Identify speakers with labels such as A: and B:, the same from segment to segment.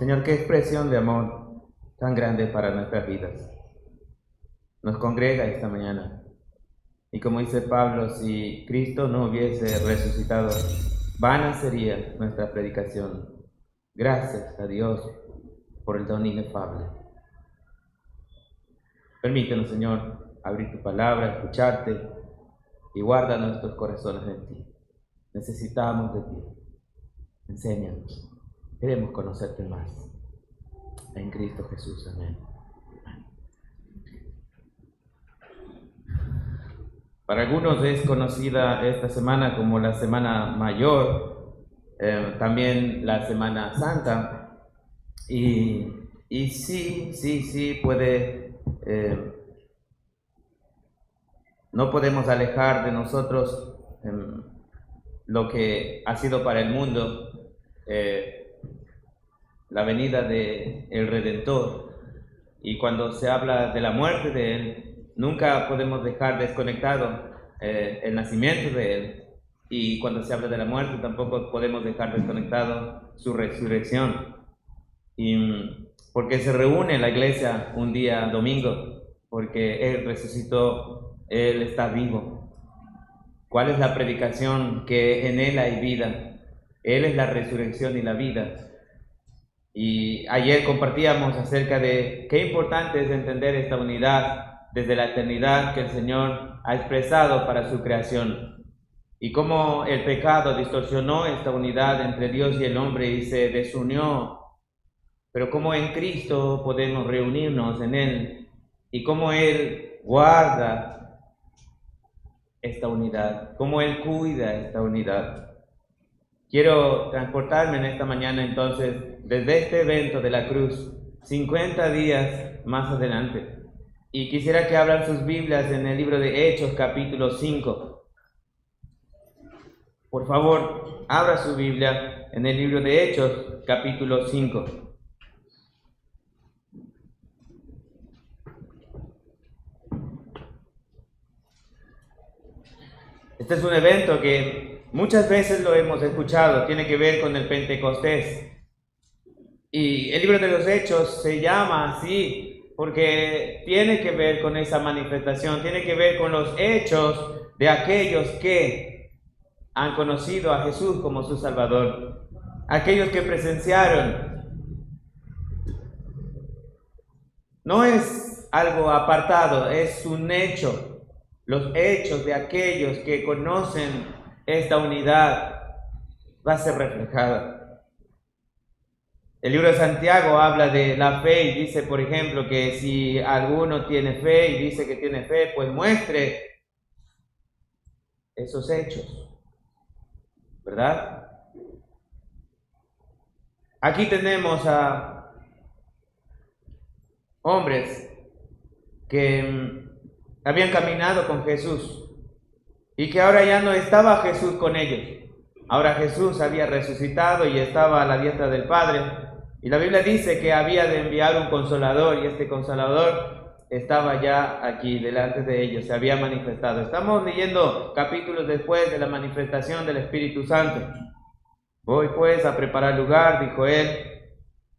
A: Señor, qué expresión de amor tan grande para nuestras vidas. Nos congrega esta mañana. Y como dice Pablo, si Cristo no hubiese resucitado, vana sería nuestra predicación. Gracias a Dios por el don inefable. Permítenos, Señor, abrir tu palabra, escucharte y guarda nuestros corazones en ti. Necesitamos de ti. Enséñanos. Queremos conocerte más. En Cristo Jesús. Amén. Para algunos es conocida esta semana como la Semana Mayor, también la Semana Santa, y sí puede, no podemos alejar de nosotros lo que ha sido para el mundo la venida del Redentor, y cuando se habla de la muerte de Él, nunca podemos dejar desconectado el nacimiento de Él, y cuando se habla de la muerte tampoco podemos dejar desconectado su resurrección. Y porque se reúne la iglesia un día domingo, porque Él resucitó, Él está vivo. ¿Cuál es la predicación? Que en Él hay vida. Él es la resurrección y la vida. Y ayer compartíamos acerca de qué importante es entender esta unidad desde la eternidad que el Señor ha expresado para su creación, y cómo el pecado distorsionó esta unidad entre Dios y el hombre y se desunió, pero cómo en Cristo podemos reunirnos en Él, y cómo Él guarda esta unidad, cómo Él cuida esta unidad. Quiero transportarme en esta mañana entonces desde este evento de la cruz, 50 días más adelante. Y quisiera que abran sus Biblias en el libro de Hechos, capítulo 5. Por favor, abra su Biblia en el libro de Hechos, capítulo 5. Este es un evento que muchas veces lo hemos escuchado, tiene que ver con el Pentecostés. Y el libro de los Hechos se llama así porque tiene que ver con esa manifestación, tiene que ver con los hechos de aquellos que han conocido a Jesús como su Salvador, aquellos que presenciaron. No es algo apartado, es un hecho, los hechos de aquellos que conocen esta unidad va a ser reflejada. El libro de Santiago habla de la fe y dice, por ejemplo, que si alguno tiene fe y dice que tiene fe, pues muestre esos hechos, ¿verdad? Aquí tenemos a hombres que habían caminado con Jesús y que ahora ya no estaba Jesús con ellos. Ahora Jesús había resucitado y estaba a la diestra del Padre. Y la Biblia dice que había de enviar un consolador, y este consolador estaba ya aquí delante de ellos, se había manifestado. Estamos leyendo capítulos después de la manifestación del Espíritu Santo. Voy pues a preparar lugar, dijo él,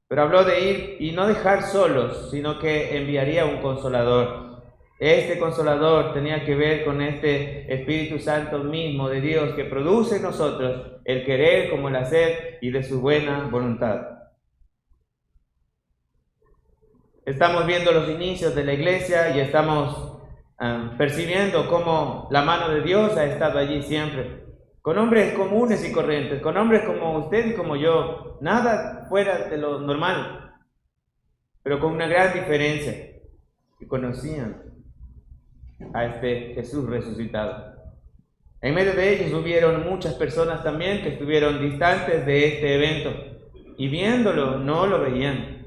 A: pero habló de ir y no dejar solos, sino que enviaría un consolador. Este consolador tenía que ver con este Espíritu Santo mismo de Dios que produce en nosotros el querer como el hacer y de su buena voluntad. Estamos viendo los inicios de la iglesia y estamos percibiendo cómo la mano de Dios ha estado allí siempre, con hombres comunes y corrientes, con hombres como usted y como yo, nada fuera de lo normal, pero con una gran diferencia, que conocían a este Jesús resucitado. En medio de ellos hubieron muchas personas también que estuvieron distantes de este evento y viéndolo no lo veían.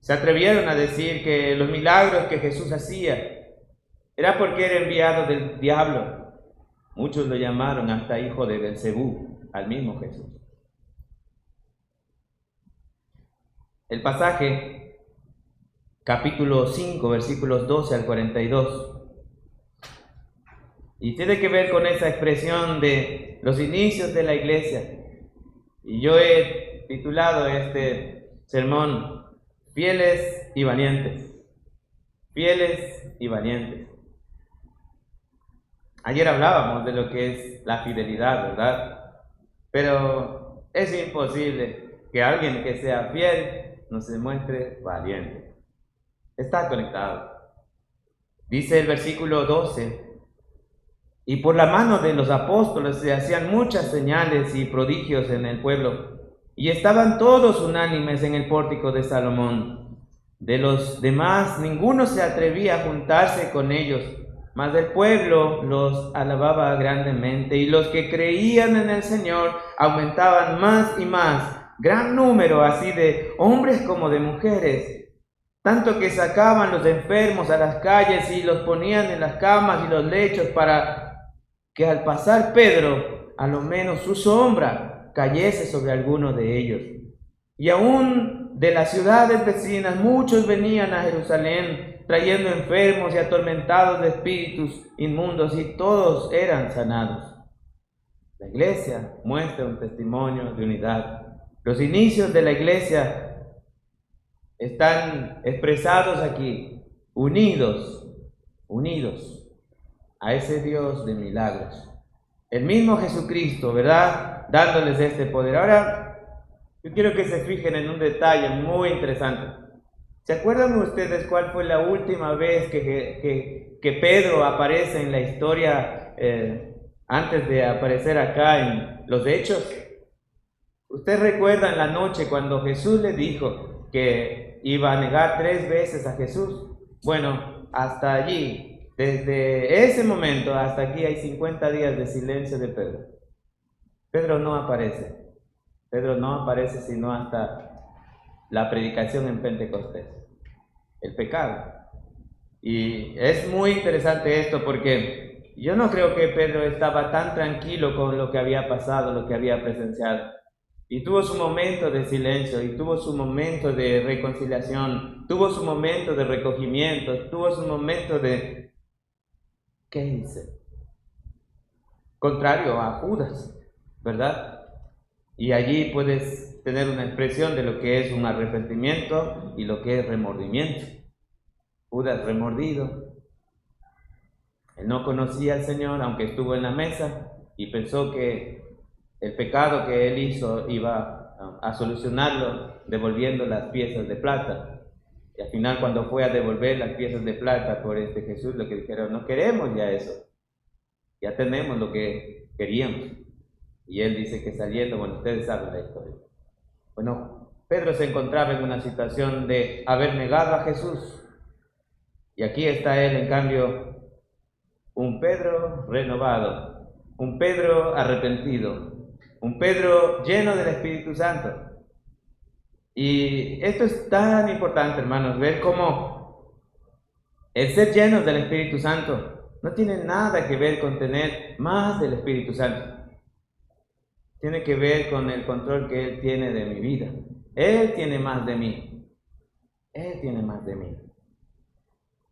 A: Se atrevieron a decir que los milagros que Jesús hacía era porque era enviado del diablo. Muchos lo llamaron hasta hijo de Belcebú, al mismo Jesús. El pasaje, capítulo 5, versículos 12 al 42. Y tiene que ver con esa expresión de los inicios de la iglesia. Y yo he titulado este sermón Fieles y Valientes. Fieles y valientes. Ayer hablábamos de lo que es la fidelidad, ¿verdad? Pero es imposible que alguien que sea fiel no se muestre valiente. Está conectado. Dice el versículo 12, y por la mano de los apóstoles se hacían muchas señales y prodigios en el pueblo, y estaban todos unánimes en el pórtico de Salomón. De los demás ninguno se atrevía a juntarse con ellos, mas el pueblo los alababa grandemente, y los que creían en el Señor aumentaban más y más, gran número así de hombres como de mujeres, tanto que sacaban los enfermos a las calles y los ponían en las camas y los lechos, para que al pasar Pedro, a lo menos su sombra cayese sobre alguno de ellos. Y aún de las ciudades vecinas muchos venían a Jerusalén, trayendo enfermos y atormentados de espíritus inmundos, y todos eran sanados. La iglesia muestra un testimonio de unidad. Los inicios de la iglesia están expresados aquí, unidos a ese Dios de milagros. El mismo Jesucristo, ¿verdad? Dándoles este poder. Ahora, yo quiero que se fijen en un detalle muy interesante. ¿Se acuerdan ustedes cuál fue la última vez que Pedro aparece en la historia antes de aparecer acá en los Hechos? ¿Ustedes recuerdan la noche cuando Jesús le dijo que iba a negar 3 veces a Jesús? Bueno, hasta allí, desde ese momento hasta aquí hay 50 días de silencio de Pedro. Pedro no aparece. Pedro no aparece sino hasta la predicación en Pentecostés. El pecado. Y es muy interesante esto porque yo no creo que Pedro estaba tan tranquilo con lo que había pasado, lo que había presenciado. Y tuvo su momento de silencio, y tuvo su momento de reconciliación, tuvo su momento de recogimiento, tuvo su momento de... ¿Qué hice? Contrario a Judas, ¿verdad? Y allí puedes tener una expresión de lo que es un arrepentimiento y lo que es remordimiento. Judas remordido. Él no conocía al Señor, aunque estuvo en la mesa, y pensó que el pecado que él hizo iba a solucionarlo devolviendo las piezas de plata. Y al final, cuando fue a devolver las piezas de plata por Jesús, lo que dijeron: no queremos ya eso, ya tenemos lo que queríamos. Y él dice que saliendo, bueno, ustedes saben la historia. Bueno, Pedro se encontraba en una situación de haber negado a Jesús, y aquí está él, en cambio, un Pedro renovado, un Pedro arrepentido, un Pedro lleno del Espíritu Santo. Y esto es tan importante, hermanos, ver cómo el ser llenos del Espíritu Santo no tiene nada que ver con tener más del Espíritu Santo. Tiene que ver con el control que Él tiene de mi vida. Él tiene más de mí. Él tiene más de mí.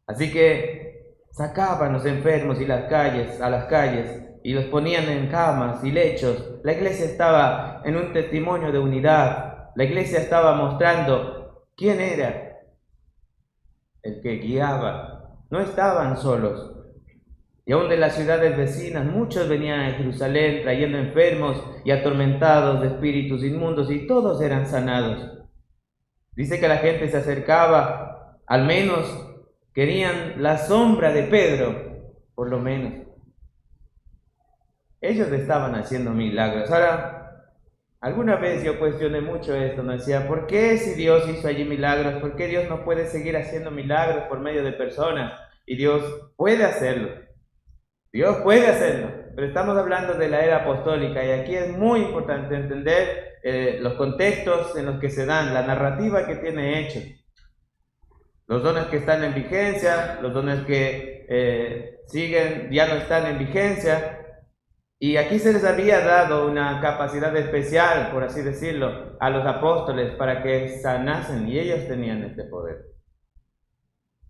A: Así que sacaban los enfermos a las calles, y los ponían en camas y lechos. La iglesia estaba en un testimonio de unidad. La iglesia estaba mostrando quién era el que guiaba. No estaban solos. Y aún de las ciudades vecinas, muchos venían a Jerusalén trayendo enfermos y atormentados de espíritus inmundos, y todos eran sanados. Dice que la gente se acercaba, al menos querían la sombra de Pedro, por lo menos. Ellos estaban haciendo milagros. Ahora, alguna vez yo cuestioné mucho esto, ¿no? Decía, ¿por qué si Dios hizo allí milagros? ¿Por qué Dios no puede seguir haciendo milagros por medio de personas? Y Dios puede hacerlo. Dios puede hacerlo. Pero estamos hablando de la era apostólica, y aquí es muy importante entender los contextos en los que se dan, la narrativa que tiene Hechos. Los dones que están en vigencia, los dones que siguen, ya no están en vigencia. Y aquí se les había dado una capacidad especial, por así decirlo, a los apóstoles para que sanasen, y ellos tenían este poder.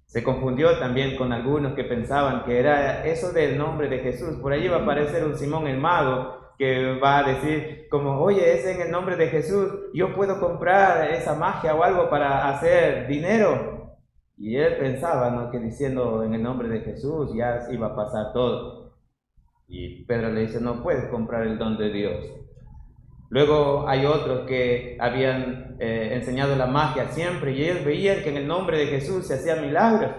A: Se confundió también con algunos que pensaban que era eso del nombre de Jesús. Por allí va a aparecer un Simón el mago, que va a decir como, oye, es en el nombre de Jesús, yo puedo comprar esa magia o algo para hacer dinero. Y él pensaba, ¿no?, que diciendo en el nombre de Jesús ya iba a pasar todo. Y Pedro le dice, no puedes comprar el don de Dios. Luego hay otros que habían enseñado la magia siempre y ellos veían que en el nombre de Jesús se hacían milagros.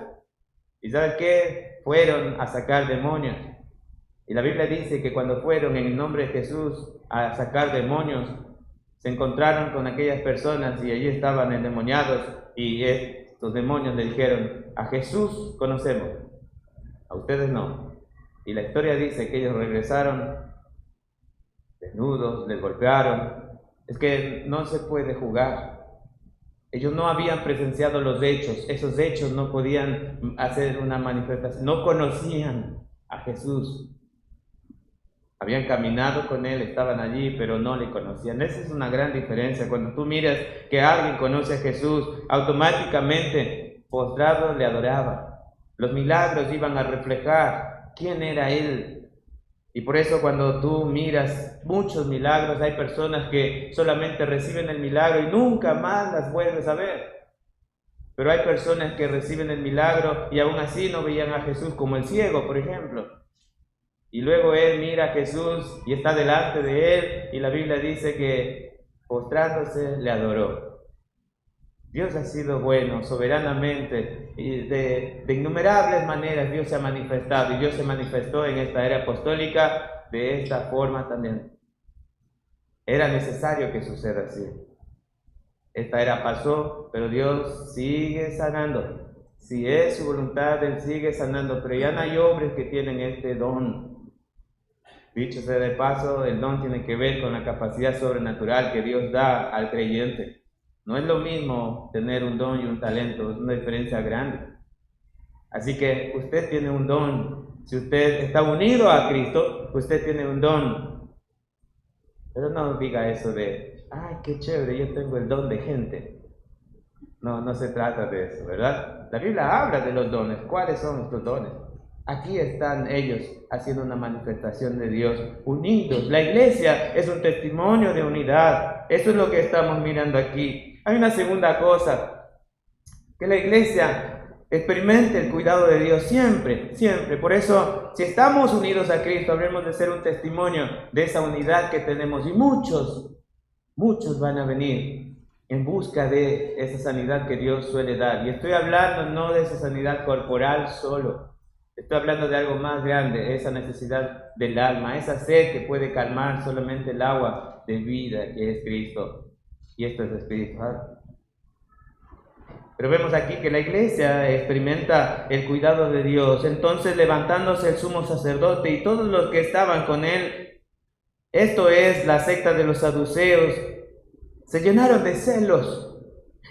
A: ¿Y sabes qué? Fueron a sacar demonios. Y la Biblia dice que cuando fueron en el nombre de Jesús a sacar demonios, se encontraron con aquellas personas y allí estaban endemoniados y estos demonios le dijeron, a Jesús conocemos, a ustedes no. Y la historia dice que ellos regresaron desnudos, les golpearon. Es que no se puede jugar. Ellos no habían presenciado los hechos, esos hechos no podían hacer una manifestación, no conocían a Jesús. Habían caminado con Él, estaban allí, pero no le conocían. Esa es una gran diferencia. Cuando tú miras que alguien conoce a Jesús, automáticamente, postrado, le adoraba. Los milagros iban a reflejar quién era Él. Y por eso cuando tú miras muchos milagros, hay personas que solamente reciben el milagro y nunca más las vuelves a ver. Pero hay personas que reciben el milagro y aún así no veían a Jesús, como el ciego, por ejemplo. Y luego él mira a Jesús y está delante de él y la Biblia dice que postrándose le adoró. Dios ha sido bueno soberanamente y de innumerables maneras Dios se ha manifestado y Dios se manifestó en esta era apostólica de esta forma también. Era necesario que suceda así. Esta era pasó, pero Dios sigue sanando. Si es su voluntad, Él sigue sanando, pero ya no hay hombres que tienen este don. Dicho sea de paso, el don tiene que ver con la capacidad sobrenatural que Dios da al creyente. No es lo mismo tener un don y un talento, es una diferencia grande. Así que usted tiene un don. Si usted está unido a Cristo, usted tiene un don. Pero no diga eso de, ay, qué chévere, yo tengo el don de gente. No se trata de eso, ¿verdad? La Biblia habla de los dones. ¿Cuáles son estos dones? Aquí están ellos haciendo una manifestación de Dios, unidos. La iglesia es un testimonio de unidad. Eso es lo que estamos mirando aquí. Hay una segunda cosa, que la iglesia experimente el cuidado de Dios siempre, siempre. Por eso, si estamos unidos a Cristo, habremos de ser un testimonio de esa unidad que tenemos. Y muchos van a venir en busca de esa sanidad que Dios suele dar. Y estoy hablando no de esa sanidad corporal solo. Estoy hablando de algo más grande, esa necesidad del alma, esa sed que puede calmar solamente el agua de vida que es Cristo. Y esto es espiritual. Pero vemos aquí que la iglesia experimenta el cuidado de Dios. Entonces, levantándose el sumo sacerdote y todos los que estaban con él, esto es la secta de los saduceos, se llenaron de celos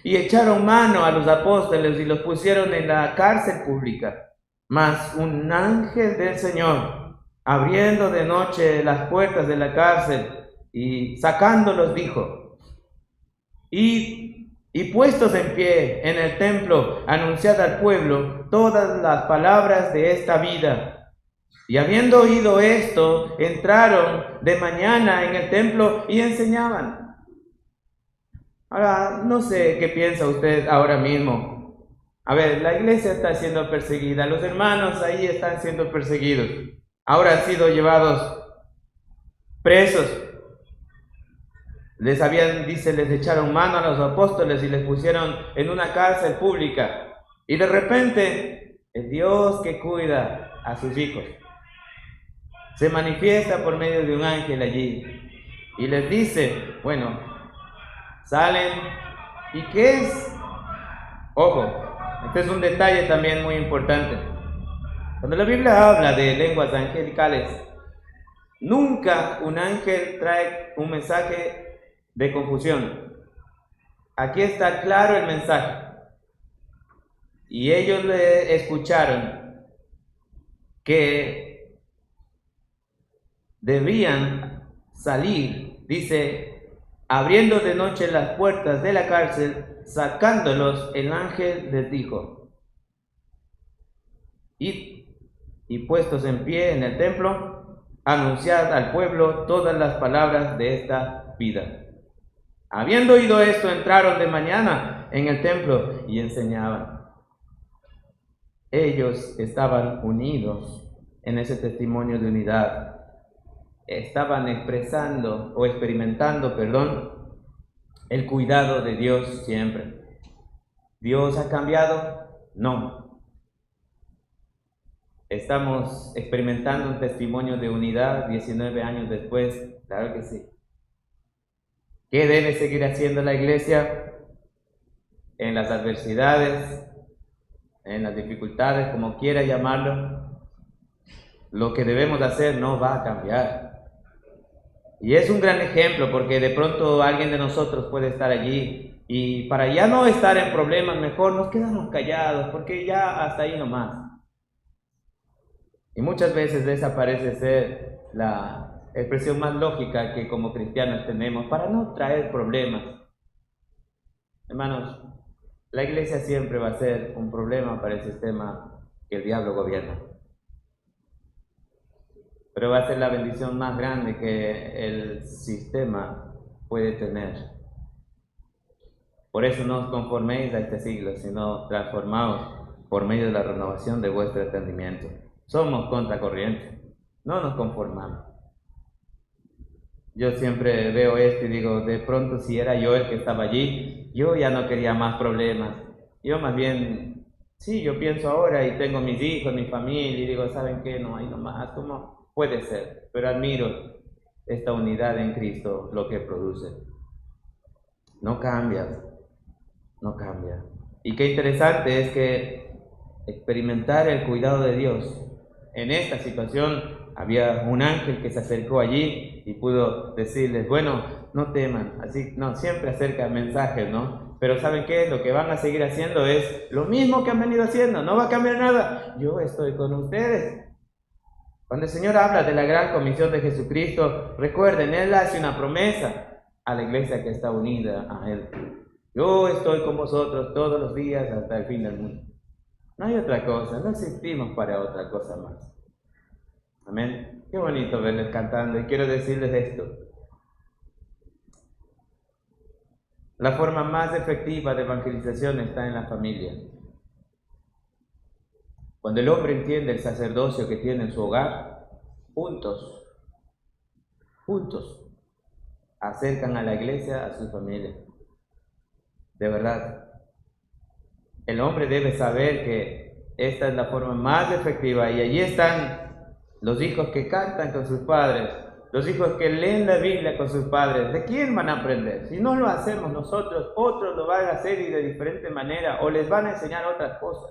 A: y echaron mano a los apóstoles y los pusieron en la cárcel pública. Mas un ángel del Señor, abriendo de noche las puertas de la cárcel y sacándolos, dijo, y puestos en pie en el templo, anunciad al pueblo todas las palabras de esta vida. Y habiendo oído esto, entraron de mañana en el templo y enseñaban. Ahora, no sé qué piensa usted ahora mismo. A ver, la iglesia está siendo perseguida, los hermanos ahí están siendo perseguidos. Ahora han sido llevados presos. Les echaron mano a los apóstoles y les pusieron en una cárcel pública. Y de repente, el Dios que cuida a sus hijos se manifiesta por medio de un ángel allí. Y les dice, bueno, salen. ¿Y qué es? Ojo. Este es un detalle también muy importante. Cuando la Biblia habla de lenguas angelicales, nunca un ángel trae un mensaje de confusión. Aquí está claro el mensaje. Y ellos le escucharon que debían salir, dice, abriendo de noche las puertas de la cárcel, sacándolos, el ángel les dijo, id, y puestos en pie en el templo, anunciad al pueblo todas las palabras de esta vida. Habiendo oído esto, entraron de mañana en el templo y enseñaban. Ellos estaban unidos en ese testimonio de unidad. Estaban expresando o experimentando, el cuidado de Dios siempre. ¿Dios ha cambiado? No. ¿Estamos experimentando un testimonio de unidad 19 años después? Claro que sí. ¿Qué debe seguir haciendo la iglesia? En las adversidades, en las dificultades, como quiera llamarlo, lo que debemos hacer no va a cambiar. Y es un gran ejemplo porque de pronto alguien de nosotros puede estar allí y para ya no estar en problemas, mejor nos quedamos callados porque ya hasta ahí nomás. Y muchas veces esa parece ser la expresión más lógica que como cristianos tenemos para no traer problemas. Hermanos, la iglesia siempre va a ser un problema para el sistema que el diablo gobierna. Pero va a ser la bendición más grande que el sistema puede tener. Por eso no os conforméis a este siglo, sino transformaos por medio de la renovación de vuestro entendimiento. Somos contracorriente, no nos conformamos. Yo siempre veo esto y digo, de pronto si era yo el que estaba allí, yo ya no quería más problemas. Yo más bien, sí, yo pienso ahora y tengo mis hijos, mi familia, y digo, ¿saben qué? No hay nomás, ¿cómo puede ser? Pero admiro esta unidad en Cristo, lo que produce. No cambia, no cambia. Y qué interesante es que experimentar el cuidado de Dios. En esta situación había un ángel que se acercó allí y pudo decirles, bueno, no teman, así, no, siempre acerca mensajes, ¿no? Pero ¿saben qué? Lo que van a seguir haciendo es lo mismo que han venido haciendo, no va a cambiar nada, yo estoy con ustedes. Cuando el Señor habla de la gran comisión de Jesucristo, recuerden, Él hace una promesa a la iglesia que está unida a Él. Yo estoy con vosotros todos los días hasta el fin del mundo. No hay otra cosa, no existimos para otra cosa más. Amén. Qué bonito verles cantando y quiero decirles esto. La forma más efectiva de evangelización está en la familia. Cuando el hombre entiende el sacerdocio que tiene en su hogar, juntos, acercan a la iglesia a su familia. De verdad. El hombre debe saber que esta es la forma más efectiva y allí están los hijos que cantan con sus padres, los hijos que leen la Biblia con sus padres. ¿De quién van a aprender? Si no lo hacemos nosotros, otros lo van a hacer y de diferente manera o les van a enseñar otras cosas.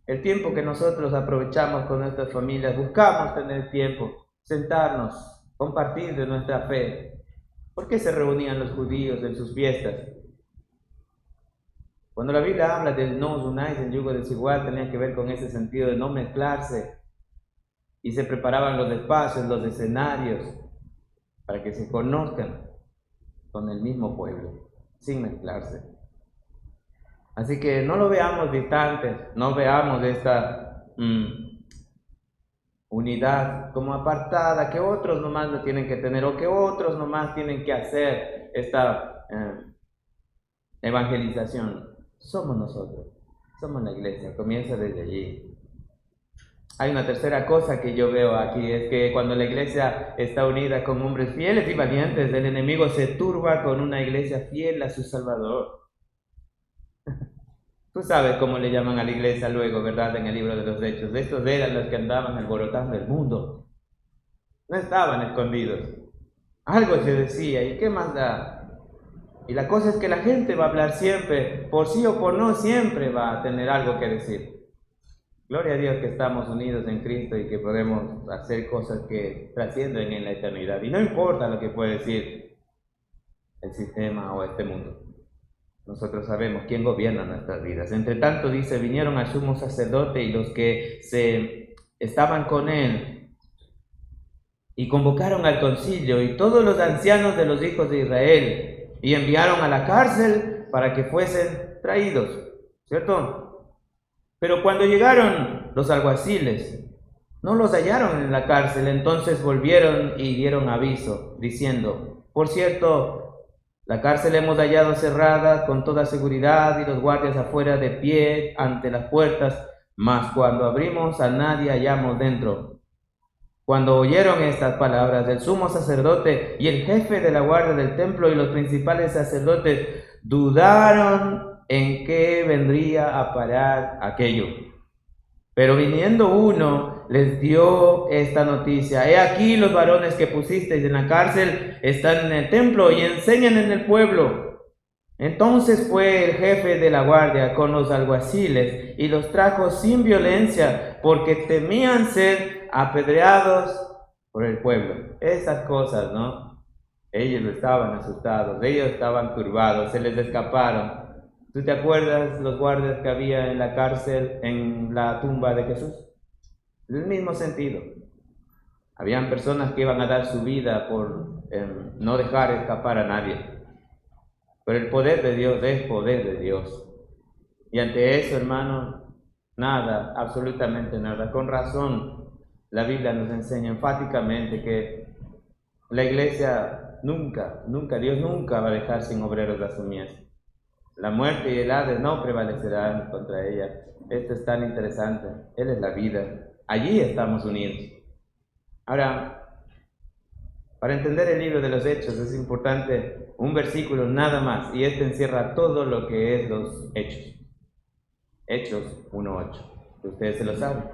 A: El tiempo que nosotros aprovechamos con nuestras familias, buscamos tener tiempo, sentarnos, compartir de nuestra fe. ¿Por qué se reunían los judíos en sus fiestas? Cuando la Biblia habla del no os unáis en yugo desigual, tenía que ver con ese sentido de no mezclarse. Y se preparaban los espacios, los escenarios, para que se conozcan con el mismo pueblo, sin mezclarse. Así que no lo veamos distantes, no veamos esta unidad como apartada, que otros nomás lo tienen que tener o que otros nomás tienen que hacer esta evangelización. Somos nosotros, somos la iglesia, comienza desde allí. Hay una tercera cosa que yo veo aquí, es que cuando la iglesia está unida con hombres fieles y valientes, el enemigo se turba con una iglesia fiel a su Salvador. Tú sabes cómo le llaman a la iglesia luego, ¿verdad? En el libro de los Hechos. Estos eran los que andaban alborotando el mundo. No estaban escondidos. Algo se decía, ¿y qué más da? Y la cosa es que la gente va a hablar siempre, por sí o por no, siempre va a tener algo que decir. Gloria a Dios que estamos unidos en Cristo y que podemos hacer cosas que trascienden en la eternidad. Y no importa lo que puede decir el sistema o este mundo. Nosotros sabemos quién gobierna nuestras vidas. Entre tanto, dice, vinieron al sumo sacerdote y los que estaban con él y convocaron al concilio y todos los ancianos de los hijos de Israel y enviaron a la cárcel para que fuesen traídos, ¿cierto? Pero cuando llegaron los alguaciles no los hallaron en la cárcel, entonces volvieron y dieron aviso, diciendo: por cierto, la cárcel hemos hallado cerrada con toda seguridad y los guardias afuera de pie ante las puertas, mas cuando abrimos a nadie hallamos dentro. Cuando oyeron estas palabras, el sumo sacerdote y el jefe de la guardia del templo y los principales sacerdotes dudaron en qué vendría a parar aquello. Pero viniendo uno, les dio esta noticia: he aquí los varones que pusisteis en la cárcel están en el templo y enseñan en el pueblo. Entonces fue el jefe de la guardia con los alguaciles y los trajo sin violencia, porque temían ser apedreados por el pueblo. Esas cosas, ¿no? Ellos estaban asustados, ellos estaban turbados, se les escaparon. ¿Tú te acuerdas los guardias que había en la cárcel, en la tumba de Jesús? En el mismo sentido. Habían personas que iban a dar su vida por no dejar escapar a nadie. Pero el poder de Dios es poder de Dios. Y ante eso, hermano, nada, absolutamente nada. Con razón, la Biblia nos enseña enfáticamente que la iglesia nunca, Dios nunca va a dejar sin obreros de su mies. La muerte y el Hades no prevalecerán contra ella. Esto es tan interesante. Él es la vida. Allí estamos unidos. Ahora, para entender el libro de los Hechos es importante un versículo nada más, y este encierra todo lo que es los Hechos. Hechos 1:8. Ustedes se lo saben.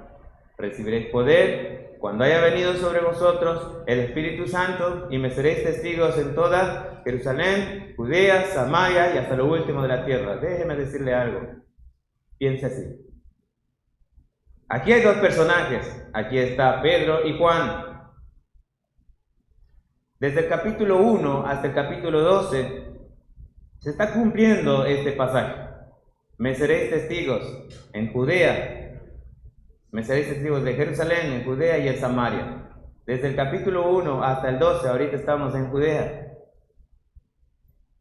A: Recibiréis poder cuando haya venido sobre vosotros el Espíritu Santo, y me seréis testigos en toda Jerusalén, Judea, Samaria y hasta lo último de la tierra. Déjeme decirle algo. Piense así. Aquí hay dos personajes. Aquí está Pedro y Juan. Desde el capítulo 1 hasta el capítulo 12 se está cumpliendo este pasaje. Me seréis testigos en Judea, me seréis testigos de Jerusalén, en Judea y en Samaria. Desde el capítulo 1 hasta el 12, ahorita estamos en Judea.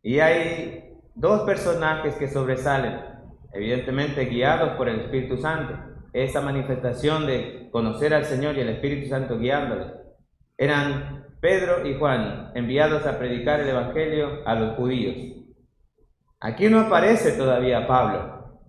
A: Y hay dos personajes que sobresalen, evidentemente guiados por el Espíritu Santo. Esa manifestación de conocer al Señor y el Espíritu Santo guiándoles. Eran Pedro y Juan, enviados a predicar el Evangelio a los judíos. Aquí no aparece todavía Pablo.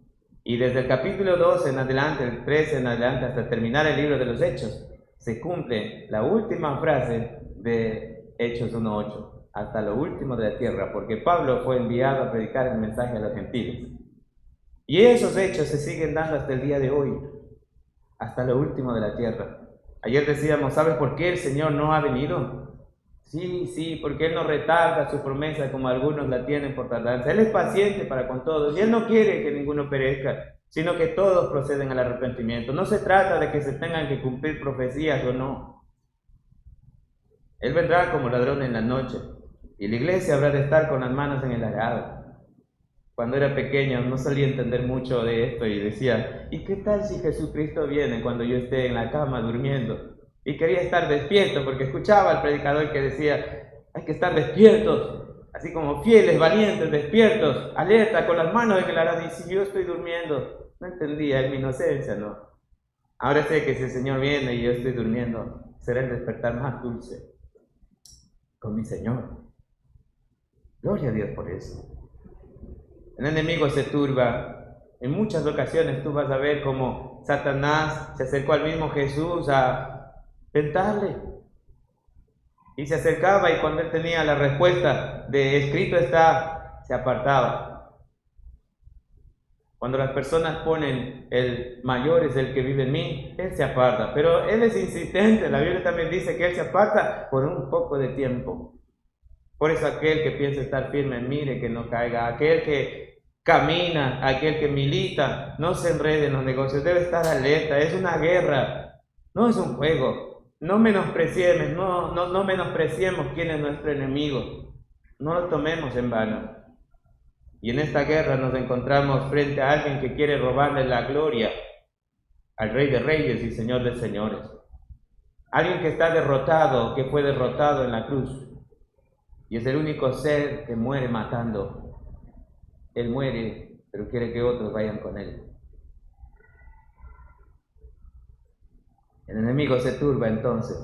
A: Y desde el capítulo 12 en adelante, el 13 en adelante, hasta terminar el libro de los Hechos, se cumple la última frase de Hechos 1:8, hasta lo último de la tierra, porque Pablo fue enviado a predicar el mensaje a los gentiles. Y esos hechos se siguen dando hasta el día de hoy, hasta lo último de la tierra. Ayer decíamos, ¿sabes por qué el Señor no ha venido? Sí, porque Él no retarda su promesa como algunos la tienen por tardanza. Él es paciente para con todos y Él no quiere que ninguno perezca, sino que todos proceden al arrepentimiento. No se trata de que se tengan que cumplir profecías o no. Él vendrá como ladrón en la noche y la iglesia habrá de estar con las manos en el arado. Cuando era pequeño no solía entender mucho de esto y decía, ¿y qué tal si Jesucristo viene cuando yo esté en la cama durmiendo? Y quería estar despierto porque escuchaba al predicador que decía, hay que estar despiertos, así como fieles, valientes, despiertos, alerta, con las manos en el arado. Y si yo estoy durmiendo, no entendía, en mi inocencia, ¿no? Ahora sé que si el Señor viene y yo estoy durmiendo, será el despertar más dulce con mi Señor. Gloria a Dios por eso. El enemigo se turba. En muchas ocasiones tú vas a ver cómo Satanás se acercó al mismo Jesús a tentarle. Y se acercaba y cuando él tenía la respuesta de escrito está, se apartaba. Cuando las personas ponen el mayor es el que vive en mí, él se aparta. Pero él es insistente. La Biblia también dice que él se aparta por un poco de tiempo. Por eso aquel que piensa estar firme, mire que no caiga. Aquel que camina, aquel que milita, no se enrede en los negocios, debe estar alerta. Es una guerra, no es un juego. No menospreciemos, no menospreciemos quién es nuestro enemigo. No lo tomemos en vano. Y en esta guerra nos encontramos frente a alguien que quiere robarle la gloria al Rey de Reyes y Señor de Señores. Alguien que está derrotado, que fue derrotado en la cruz. Y es el único ser que muere matando. Él muere, pero quiere que otros vayan con él. El enemigo se turba entonces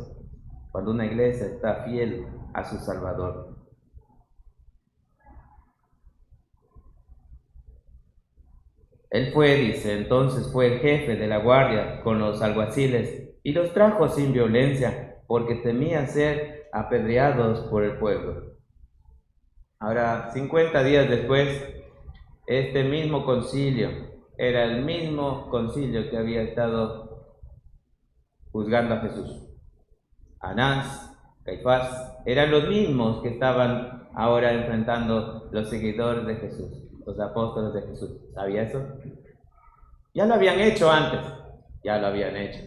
A: cuando una iglesia está fiel a su Salvador. Él entonces fue el jefe de la guardia con los alguaciles y los trajo sin violencia porque temían ser apedreados por el pueblo. Ahora, 50 días después, este mismo concilio era el mismo concilio que había estado juzgando a Jesús. Anás, Caifás, eran los mismos que estaban ahora enfrentando los seguidores de Jesús, los apóstoles de Jesús. ¿Sabía eso? Ya lo habían hecho antes, ya lo habían hecho.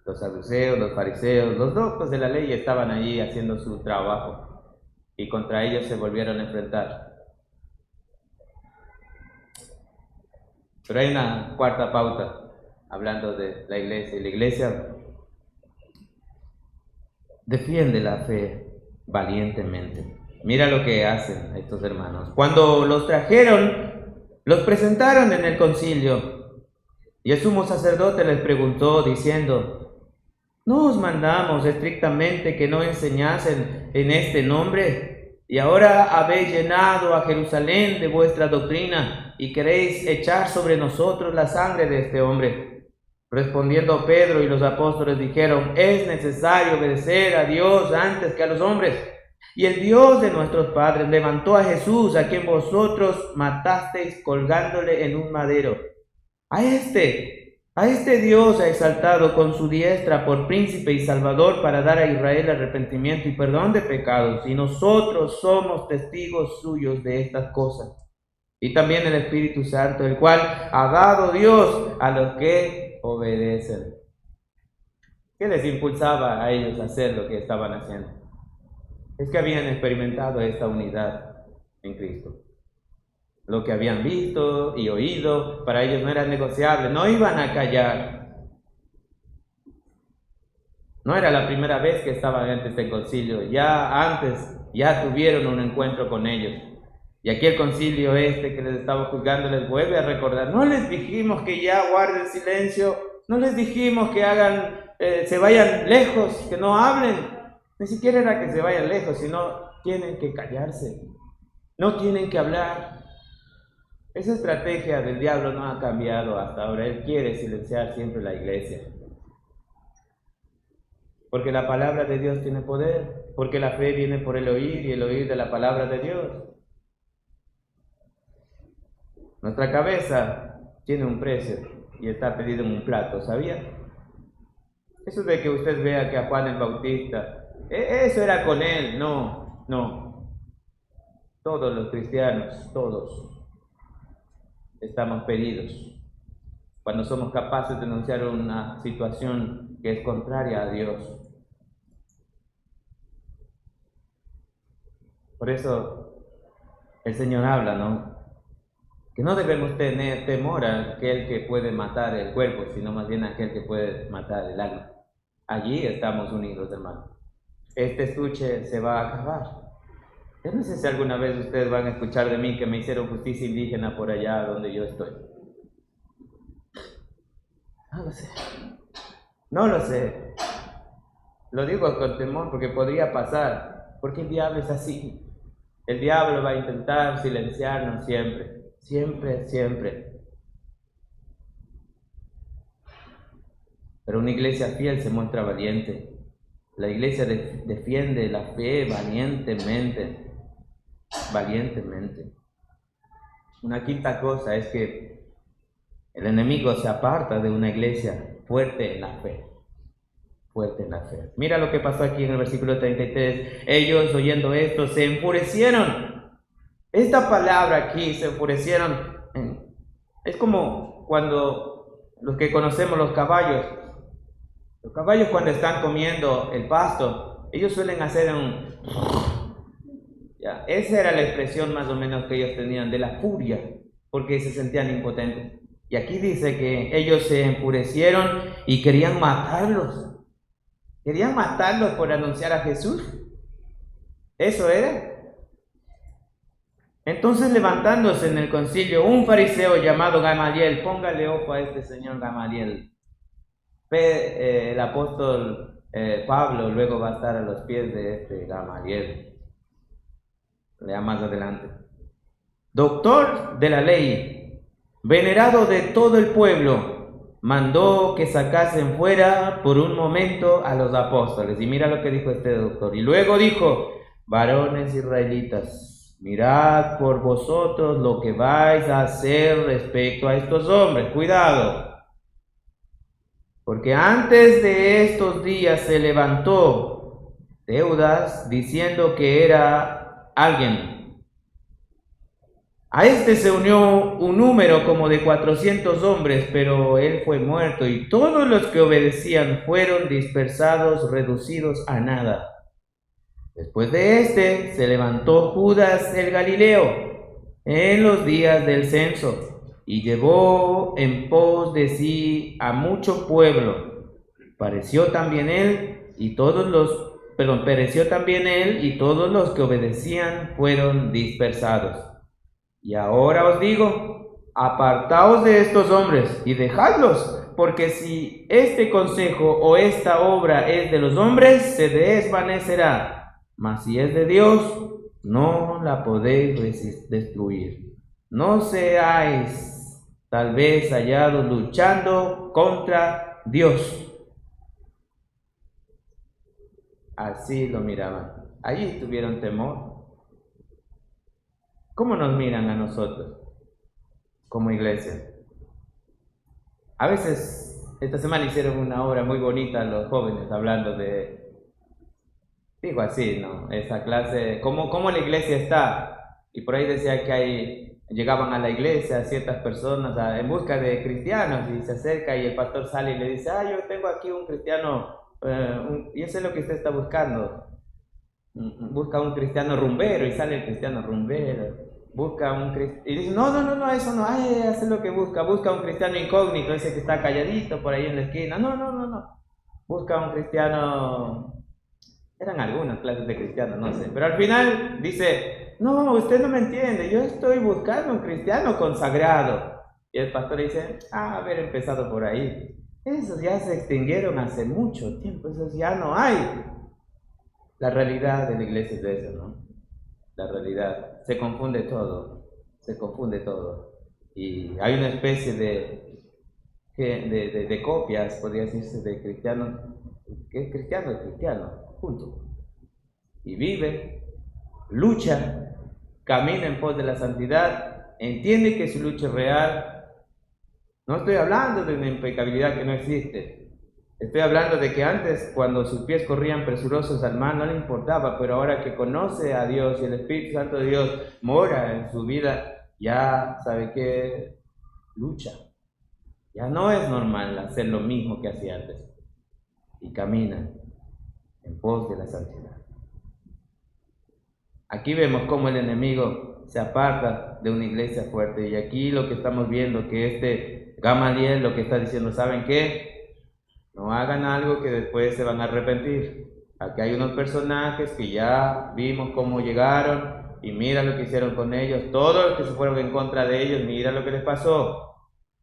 A: Los saduceos, los fariseos, los doctos de la ley estaban allí haciendo su trabajo y contra ellos se volvieron a enfrentar. Pero hay una cuarta pauta hablando de la iglesia. Y la iglesia defiende la fe valientemente. Mira lo que hacen estos hermanos. Cuando los trajeron, los presentaron en el concilio. Y el sumo sacerdote les preguntó diciendo: ¿no os mandamos estrictamente que no enseñasen en este nombre? Y ahora habéis llenado a Jerusalén de vuestra doctrina y queréis echar sobre nosotros la sangre de este hombre. Respondiendo Pedro y los apóstoles dijeron: es necesario obedecer a Dios antes que a los hombres. Y el Dios de nuestros padres levantó a Jesús, a quien vosotros matasteis colgándole en un madero. A este Dios ha exaltado con su diestra por príncipe y salvador para dar a Israel arrepentimiento y perdón de pecados. Y nosotros somos testigos suyos de estas cosas. Y también el Espíritu Santo, el cual ha dado Dios a los que obedecen. ¿Qué les impulsaba a ellos a hacer lo que estaban haciendo? Es que habían experimentado esta unidad en Cristo. Lo que habían visto y oído, para ellos no era negociable, no iban a callar. No era la primera vez que estaban ante este concilio, ya tuvieron un encuentro con ellos. Y aquí el concilio que les estaba juzgando les vuelve a recordar: no les dijimos que ya guarden silencio, no les dijimos que se vayan lejos, que no hablen. Ni siquiera era que se vayan lejos, sino tienen que callarse, no tienen que hablar. Esa estrategia del diablo no ha cambiado hasta ahora. Él quiere silenciar siempre la iglesia. Porque la palabra de Dios tiene poder, porque la fe viene por el oír y el oír de la palabra de Dios. Nuestra cabeza tiene un precio y está pedido en un plato, ¿sabía? Eso de que usted vea que a Juan el Bautista, eso era con él, no. Todos los cristianos, todos, estamos pedidos cuando somos capaces de denunciar una situación que es contraria a Dios. Por eso el Señor habla, ¿no? Que no debemos tener temor a aquel que puede matar el cuerpo, sino más bien a aquel que puede matar el alma. Allí estamos unidos, hermano. Este estuche se va a acabar. Yo no sé si alguna vez ustedes van a escuchar de mí que me hicieron justicia indígena por allá donde yo estoy. No lo sé. Lo digo con temor porque podría pasar. Porque el diablo es así. El diablo va a intentar silenciarnos siempre. Siempre. Pero una iglesia fiel se muestra valiente. La iglesia defiende la fe valientemente. Una quinta cosa es que el enemigo se aparta de una iglesia fuerte en la fe. Mira lo que pasó aquí en el versículo 33. Ellos, oyendo esto, se enfurecieron. Esta palabra aquí, se enfurecieron, es como cuando los que conocemos los caballos cuando están comiendo el pasto, ellos suelen hacer esa era la expresión más o menos que ellos tenían de la furia, porque se sentían impotentes. Y aquí dice que ellos se enfurecieron y querían matarlos por anunciar a Jesús. Eso era. Entonces, levantándose en el concilio un fariseo llamado Gamaliel, póngale ojo a este señor Gamaliel, El apóstol Pablo luego va a estar a los pies de este Gamaliel. Lea más adelante. Doctor de la ley, venerado de todo el pueblo, mandó que sacasen fuera por un momento a los apóstoles. Y mira lo que dijo este doctor. Y luego dijo: varones israelitas, mirad por vosotros lo que vais a hacer respecto a estos hombres. Cuidado, porque antes de estos días se levantó Teudas diciendo que era alguien. A este se unió un número como de 400 hombres, pero él fue muerto y todos los que obedecían fueron dispersados, reducidos a nada. Después de este se levantó Judas el Galileo en los días del censo y llevó en pos de sí a mucho pueblo. Pereció también él y todos los que obedecían fueron dispersados. Y ahora os digo, apartaos de estos hombres y dejadlos, porque si este consejo o esta obra es de los hombres, se desvanecerá, mas si es de Dios, no la podéis destruir. No seáis tal vez hallados luchando contra Dios. Así lo miraban. Allí tuvieron temor. ¿Cómo nos miran a nosotros como iglesia? A veces, esta semana hicieron una obra muy bonita los jóvenes hablando digo así, ¿no? Esa clase, ¿cómo la iglesia está? Y por ahí decía que llegaban a la iglesia ciertas personas en busca de cristianos y se acerca y el pastor sale y le dice: yo tengo aquí un cristiano, y eso es lo que usted está buscando. Busca un cristiano rumbero, y sale el cristiano rumbero. Busca un cristiano y dice: no, eso no, eso es lo que busca un cristiano incógnito, ese que está calladito por ahí en la esquina. No, busca un cristiano. Eran algunas clases de cristianos, no sé, pero al final dice: no, usted no me entiende, yo estoy buscando un cristiano consagrado. Y el pastor dice: haber empezado por ahí, esos ya se extinguieron hace mucho tiempo, esos ya no hay. La realidad de la iglesia es eso, ¿no? La realidad, se confunde todo. Y hay una especie de copias, podría decirse, de cristianos, que es cristiano, punto. Y vive, lucha, camina en pos de la santidad, entiende que su lucha es real. No estoy hablando de una impecabilidad que no existe. Estoy hablando de que antes, cuando sus pies corrían presurosos al mar, no le importaba, pero ahora que conoce a Dios y el Espíritu Santo de Dios mora en su vida, ya sabe que lucha. Ya no es normal hacer lo mismo que hacía antes. Y camina en pos de la santidad. Aquí vemos cómo el enemigo se aparta de una iglesia fuerte. Y aquí lo que estamos viendo, que este Gamaliel lo que está diciendo: ¿saben qué? No hagan algo que después se van a arrepentir. Aquí hay unos personajes que ya vimos cómo llegaron y mira lo que hicieron con ellos. Todos los que se fueron en contra de ellos, mira lo que les pasó.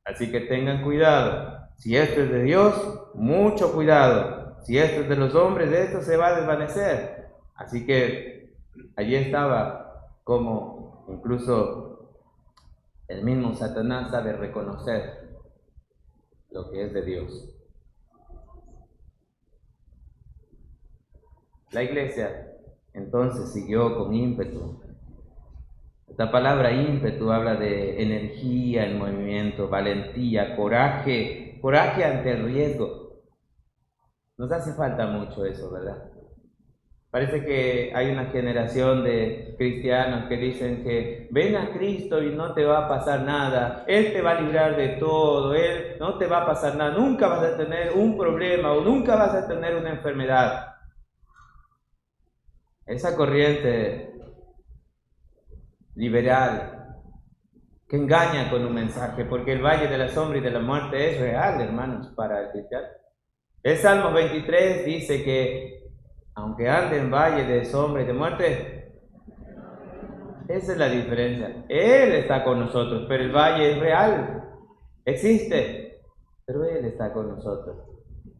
A: Así que tengan cuidado. Si esto es de Dios, mucho cuidado. Si esto es de los hombres, esto se va a desvanecer. Así que allí estaba como incluso el mismo Satanás sabe reconocer lo que es de Dios. La iglesia entonces siguió con ímpetu. Esta palabra ímpetu habla de energía en movimiento, valentía, coraje ante el riesgo. Nos hace falta mucho eso, ¿verdad? Parece que hay una generación de cristianos que dicen que ven a Cristo y no te va a pasar nada, Él te va a librar de todo, Él no te va a pasar nada, nunca vas a tener un problema o nunca vas a tener una enfermedad. Esa corriente liberal que engaña con un mensaje, porque el valle de la sombra y de la muerte es real, hermanos, para el cristiano. El Salmo 23 dice que aunque ande en valle de sombra y de muerte, esa es la diferencia. Él está con nosotros, pero el valle es real, existe, pero Él está con nosotros.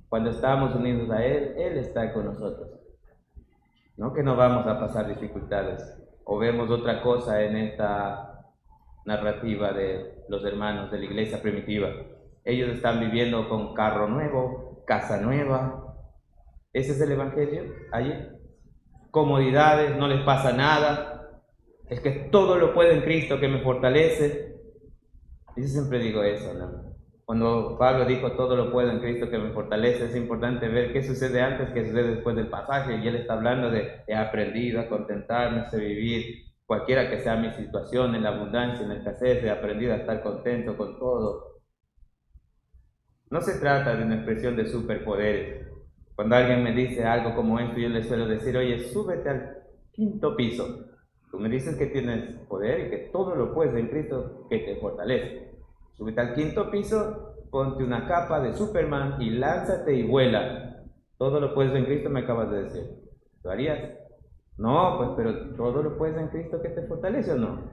A: Cuando estamos unidos a Él, Él está con nosotros. No que no vamos a pasar dificultades. O vemos otra cosa en esta narrativa de los hermanos de la iglesia primitiva. Ellos están viviendo con carro nuevo, casa nueva. ¿Ese es el evangelio allí? Comodidades, no les pasa nada. Es que todo lo puedo en Cristo que me fortalece. Y yo siempre digo eso, ¿no? Cuando Pablo dijo todo lo puedo en Cristo que me fortalece, es importante ver qué sucede antes, qué sucede después del pasaje. Y él está hablando de he aprendido a contentarme, sé vivir, cualquiera que sea mi situación, en la abundancia, en la escasez, he aprendido a estar contento con todo. No se trata de una expresión de superpoderes. Cuando alguien me dice algo como esto, yo le suelo decir, oye, súbete al 5º piso. Tú me dices que tienes poder y que todo lo puedes en Cristo que te fortalece. Súbete al 5º piso, ponte una capa de Superman y lánzate y vuela. Todo lo puedes en Cristo, me acabas de decir. ¿Lo harías? No, pues, pero todo lo puedes en Cristo que te fortalece, ¿o no?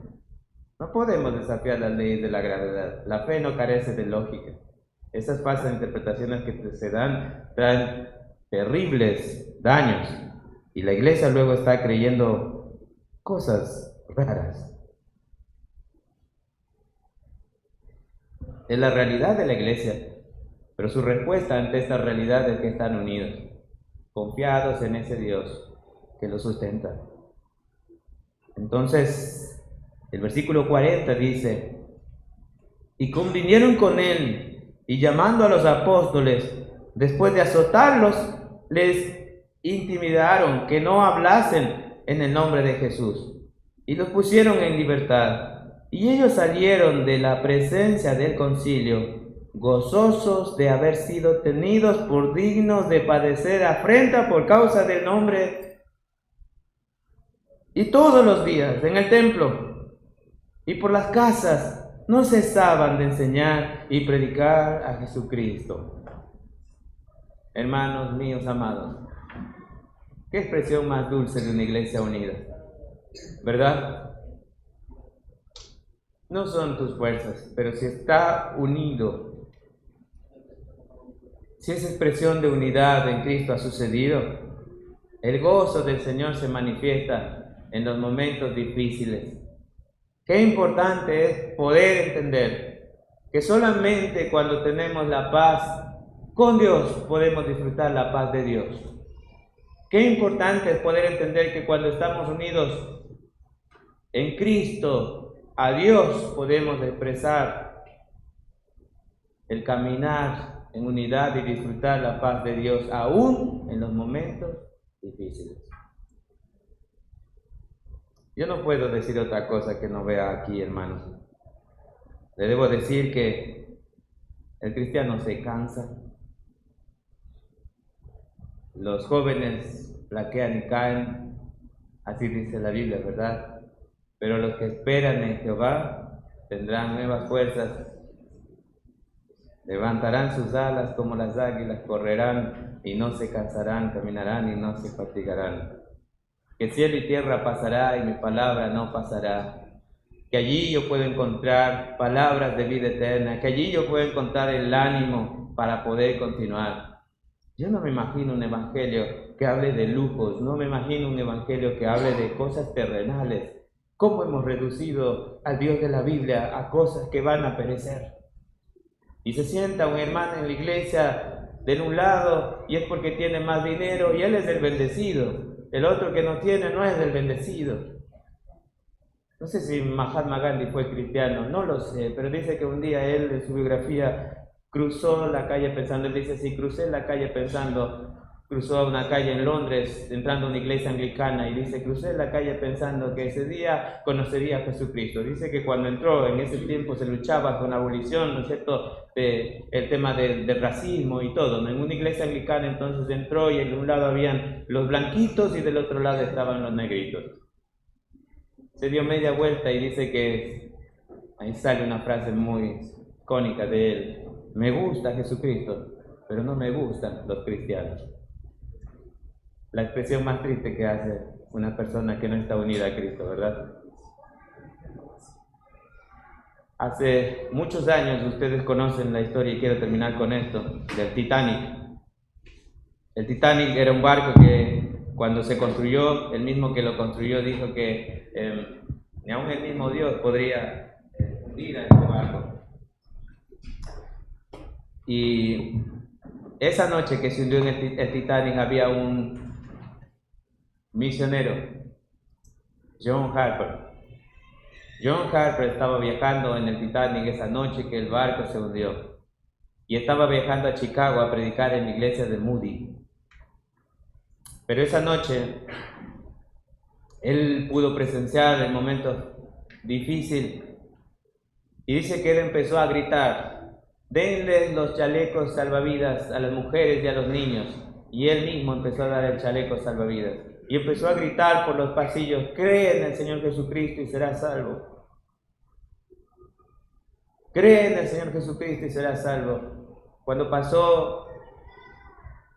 A: No podemos desafiar las leyes de la gravedad. La fe no carece de lógica. Esas falsas interpretaciones que se dan traen terribles daños. Y la iglesia luego está creyendo cosas raras. Es la realidad de la iglesia, pero su respuesta ante esta realidad es que están unidos, confiados en ese Dios que los sustenta. Entonces, el versículo 40 dice, y convinieron con él, y llamando a los apóstoles, después de azotarlos, les intimidaron que no hablasen en el nombre de Jesús, y los pusieron en libertad. Y ellos salieron de la presencia del concilio, gozosos de haber sido tenidos por dignos de padecer afrenta por causa del nombre. Y todos los días en el templo y por las casas no cesaban de enseñar y predicar a Jesucristo. Hermanos míos amados, qué expresión más dulce de una iglesia unida, ¿verdad? No son tus fuerzas, pero si está unido, si esa expresión de unidad en Cristo ha sucedido, el gozo del Señor se manifiesta en los momentos difíciles. Qué importante es poder entender que solamente cuando tenemos la paz con Dios podemos disfrutar la paz de Dios. Qué importante es poder entender que cuando estamos unidos en Cristo, a Dios podemos expresar el caminar en unidad y disfrutar la paz de Dios aún en los momentos difíciles. Yo no puedo decir otra cosa que no vea aquí, hermanos. Le debo decir que el cristiano se cansa. Los jóvenes flaquean y caen, así dice la Biblia, ¿verdad? Pero los que esperan en Jehová tendrán nuevas fuerzas, levantarán sus alas como las águilas, correrán y no se cansarán, caminarán y no se fatigarán. Que cielo y tierra pasará y mi palabra no pasará. Que allí yo puedo encontrar palabras de vida eterna, que allí yo puedo encontrar el ánimo para poder continuar. Yo no me imagino un evangelio que hable de lujos, no me imagino un evangelio que hable de cosas terrenales. ¿Cómo hemos reducido al Dios de la Biblia a cosas que van a perecer? Y se sienta un hermano en la iglesia de un lado y es porque tiene más dinero y él es el bendecido. El otro que no tiene no es el bendecido. No sé si Mahatma Gandhi fue cristiano, no lo sé, pero dice que un día él en su biografía cruzó la calle pensando, él dice, sí, crucé la calle pensando, cruzó una calle en Londres, entrando a una iglesia anglicana, y dice, crucé la calle pensando que ese día conocería a Jesucristo. Dice que cuando entró, en ese tiempo se luchaba con la abolición, ¿no es cierto?, el tema del racismo y todo, ¿no? En una iglesia anglicana entonces entró y de un lado habían los blanquitos y del otro lado estaban los negritos. Se dio media vuelta y dice que, ahí sale una frase muy icónica de él, me gusta Jesucristo, pero no me gustan los cristianos. La expresión más triste que hace una persona que no está unida a Cristo, ¿verdad? Hace muchos años, ustedes conocen la historia y quiero terminar con esto, del Titanic. El Titanic era un barco que cuando se construyó, el mismo que lo construyó dijo que ni aún el mismo Dios podría hundir a este barco. Y esa noche que se hundió en el Titanic había un misionero, John Harper. John Harper estaba viajando en el Titanic esa noche que el barco se hundió y estaba viajando a Chicago a predicar en la iglesia de Moody. Pero esa noche él pudo presenciar el momento difícil y dice que él empezó a gritar: denle los chalecos salvavidas a las mujeres y a los niños. Y él mismo empezó a dar el chaleco salvavidas y empezó a gritar por los pasillos: cree en el Señor Jesucristo y serás salvo. Cree en el Señor Jesucristo y serás salvo. Cuando pasó,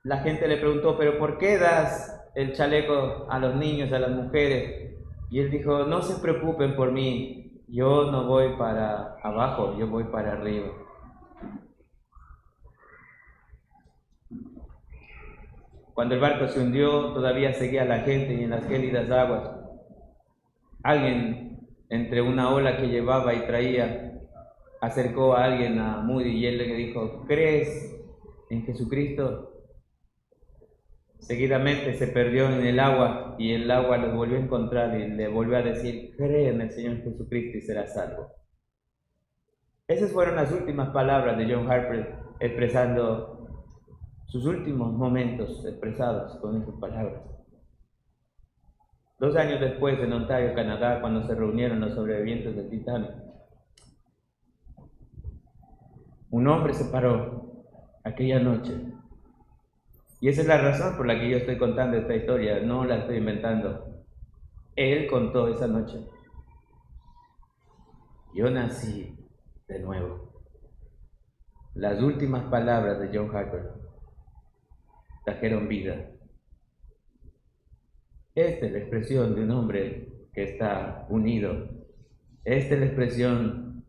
A: la gente le preguntó: ¿pero por qué das el chaleco a los niños, a las mujeres? Y él dijo: no se preocupen por mí, yo no voy para abajo, yo voy para arriba. Cuando el barco se hundió, todavía seguía la gente y en las gélidas aguas. Alguien, entre una ola que llevaba y traía, acercó a alguien a Moody y él le dijo: ¿crees en Jesucristo? Seguidamente se perdió en el agua y el agua lo volvió a encontrar y le volvió a decir: cree en el Señor Jesucristo y serás salvo. Esas fueron las últimas palabras de John Harper, expresando sus últimos momentos expresados con esas palabras. 2 años después, en Ontario, Canadá, cuando se reunieron los sobrevivientes del Titanic, un hombre se paró aquella noche. Y esa es la razón por la que yo estoy contando esta historia, no la estoy inventando. Él contó esa noche: yo nací de nuevo. Las últimas palabras de John Harper trajeron vida. Esta es la expresión de un hombre que está unido. Esta es la expresión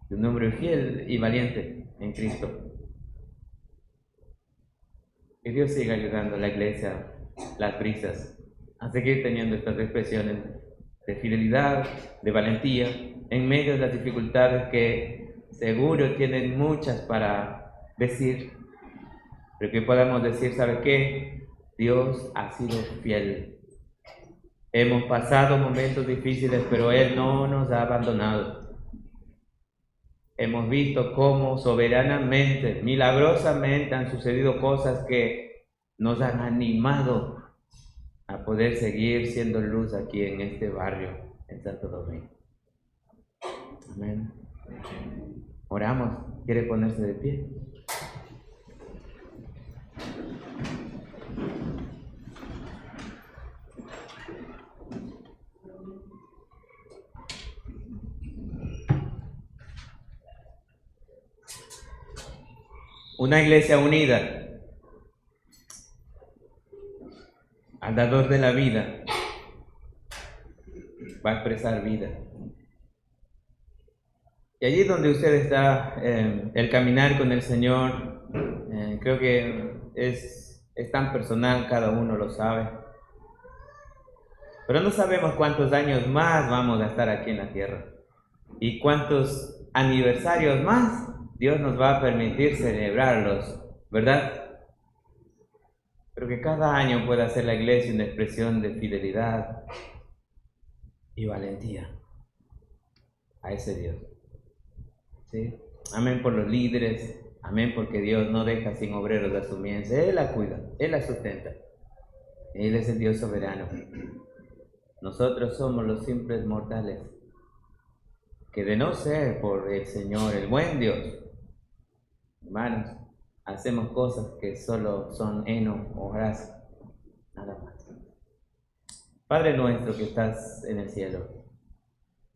A: de un hombre fiel y valiente en Cristo. Que Dios siga ayudando a la iglesia, las brisas, a seguir teniendo estas expresiones de fidelidad, de valentía, en medio de las dificultades que seguro tienen muchas para decir, pero que podamos decir: ¿sabe qué? Dios ha sido fiel. Hemos pasado momentos difíciles, pero Él no nos ha abandonado. Hemos visto cómo soberanamente, milagrosamente han sucedido cosas que nos han animado a poder seguir siendo luz aquí en este barrio, en Santo Domingo. Amén. Oramos. ¿Quiere ponerse de pie? Una iglesia unida al dador de la vida va a expresar vida. Y allí donde usted está, el caminar con el Señor, creo que es tan personal, cada uno lo sabe. Pero no sabemos cuántos años más vamos a estar aquí en la tierra y cuántos aniversarios más Dios nos va a permitir celebrarlos, ¿verdad? Pero que cada año pueda ser la iglesia una expresión de fidelidad y valentía a ese Dios. ¿Sí? Amén por los líderes, amén porque Dios no deja sin obreros la su mies. Él la cuida, Él la sustenta. Él es el Dios soberano. Nosotros somos los simples mortales, que de no ser por el Señor, el buen Dios, hermanos, hacemos cosas que solo son heno o grasa, nada más. Padre nuestro que estás en el cielo,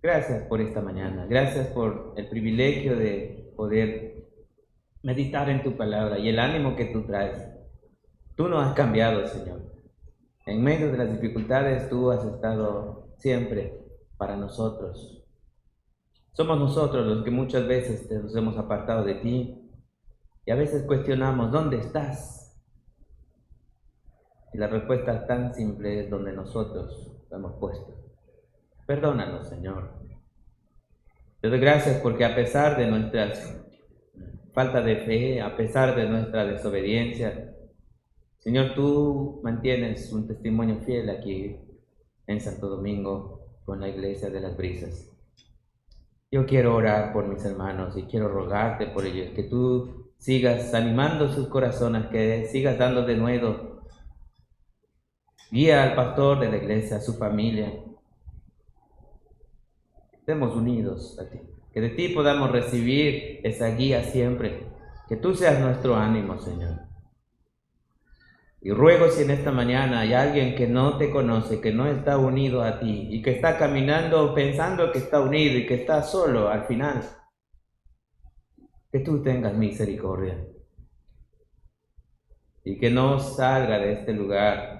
A: gracias por esta mañana, gracias por el privilegio de poder meditar en tu palabra y el ánimo que tú traes. Tú no has cambiado, Señor. En medio de las dificultades tú has estado siempre para nosotros. Somos nosotros los que muchas veces nos hemos apartado de ti y a veces cuestionamos: ¿dónde estás? Y la respuesta tan simple es donde nosotros lo hemos puesto. Perdónanos, Señor. Te doy gracias porque a pesar de nuestras falta de fe, a pesar de nuestra desobediencia, Señor, tú mantienes un testimonio fiel aquí en Santo Domingo con la Iglesia de las Brisas. Yo quiero orar por mis hermanos y quiero rogarte por ellos, que tú sigas animando sus corazones, que sigas dando de nuevo. Guía al pastor de la iglesia, a su familia. Estemos unidos a ti, que de ti podamos recibir esa guía siempre, que tú seas nuestro ánimo, Señor. Y ruego si en esta mañana hay alguien que no te conoce, que no está unido a ti y que está caminando pensando que está unido y que está solo al final, que tú tengas misericordia y que no salga de este lugar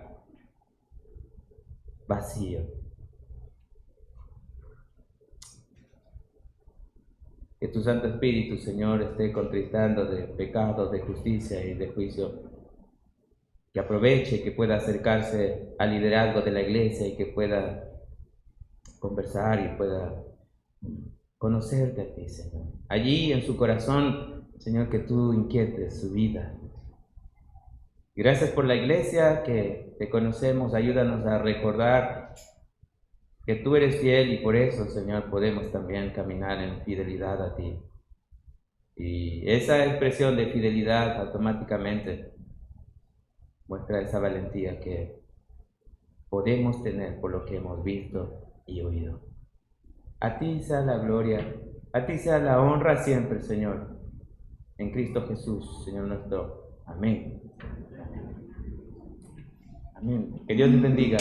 A: vacío. Que tu Santo Espíritu, Señor, esté contristando de pecados, de justicia y de juicio. Que aproveche, que pueda acercarse al liderazgo de la iglesia y que pueda conversar y pueda conocerte a ti, Señor. Allí en su corazón, Señor, que tú inquietes su vida. Gracias por la iglesia que te conocemos. Ayúdanos a recordar que tú eres fiel y por eso, Señor, podemos también caminar en fidelidad a ti. Y esa expresión de fidelidad automáticamente muestra esa valentía que podemos tener por lo que hemos visto y oído. A ti sea la gloria, a ti sea la honra siempre, Señor, en Cristo Jesús, Señor nuestro. Amén. Amén. Que Dios les bendiga.